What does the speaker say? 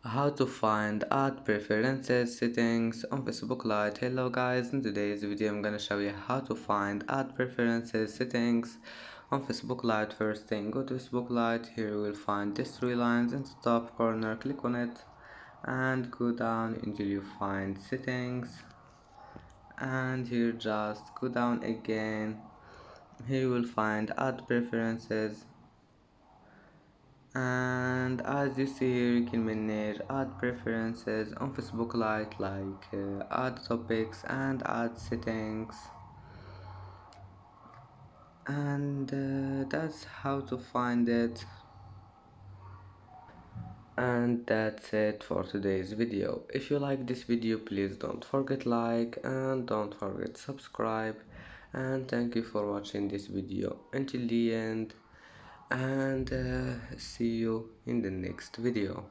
How to find ad preferences settings on Facebook Lite. Hello guys, in today's video I'm gonna show you how to find ad preferences settings on Facebook Lite. First thing, go to Facebook Lite. Here you will find these three lines in the top corner. Click on it and go down until you find settings, and here just go down again. Here you will find ad preferences, and as you see here you can manage ad preferences on Facebook Lite, like ad topics and ad settings, and that's how to find it. And that's it for today's video. If you like this video, please don't forget like and don't forget subscribe, and thank you for watching this video until the end, and see you in the next video.